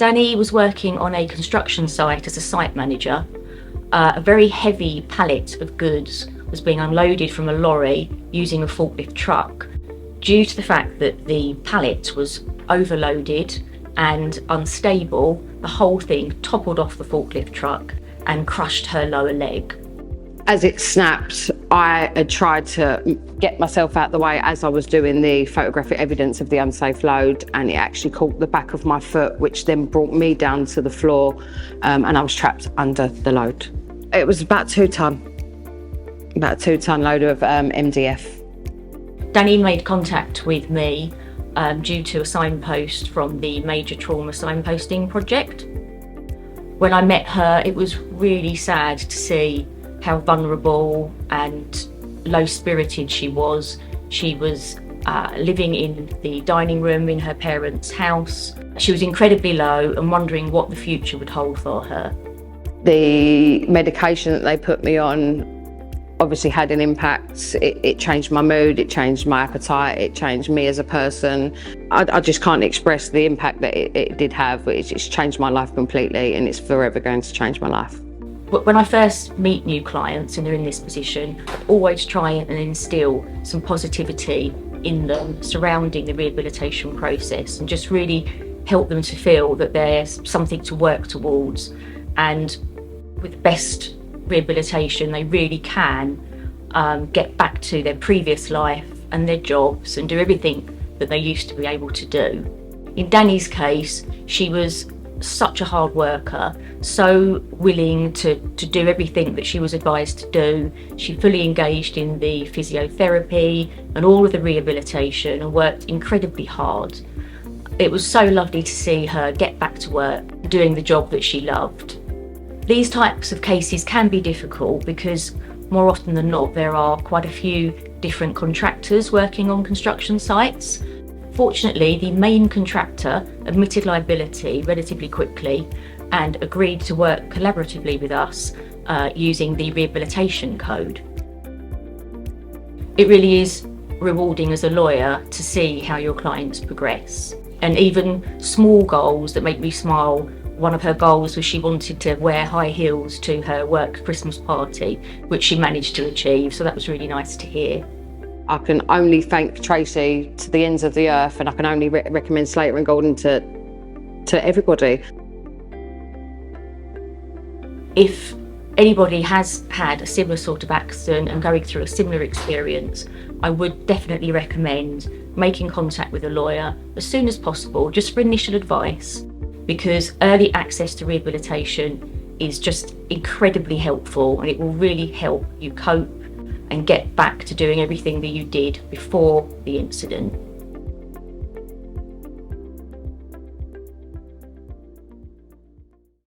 Dani was working on a construction site as a site manager. A very heavy pallet of goods was being unloaded from a lorry using a forklift truck. Due to the fact that the pallet was overloaded and unstable, the whole thing toppled off the forklift truck and crushed her lower leg. As it snapped, I had tried to get myself out the way as I was doing the photographic evidence of the unsafe load, and it actually caught the back of my foot, which then brought me down to the floor, and I was trapped under the load. It was about a 2 ton load of MDF. Dani made contact with me due to a signpost from the Major Trauma Signposting Project. When I met her, it was really sad to see how vulnerable and low-spirited she was. She was living in the dining room in her parents' house. She was incredibly low and wondering what the future would hold for her. The medication that they put me on obviously had an impact. It changed my mood, it changed my appetite, it changed me as a person. I just can't express the impact that it did have. It's changed my life completely, and it's forever going to change my life. When I first meet new clients and they're in this position, I always try and instill some positivity in them surrounding the rehabilitation process and just really help them to feel that there's something to work towards. And with best rehabilitation, they really can get back to their previous life and their jobs and do everything that they used to be able to do. In Dani's case, she was such a hard worker, so willing to do everything that she was advised to do. She fully engaged in the physiotherapy and all of the rehabilitation and worked incredibly hard. It was so lovely to see her get back to work, doing the job that she loved. These types of cases can be difficult because more often than not there are quite a few different contractors working on construction sites. Fortunately, the main contractor admitted liability relatively quickly and agreed to work collaboratively with us using the rehabilitation code. It really is rewarding as a lawyer to see how your clients progress. And even small goals that make me smile. One of her goals was she wanted to wear high heels to her work Christmas party, which she managed to achieve, so that was really nice to hear. I can only thank Tracey to the ends of the earth, and I can only recommend Slater and Gordon to everybody. If anybody has had a similar sort of accident and going through a similar experience, I would definitely recommend making contact with a lawyer as soon as possible, just for initial advice, because early access to rehabilitation is just incredibly helpful, and it will really help you cope and get back to doing everything that you did before the incident.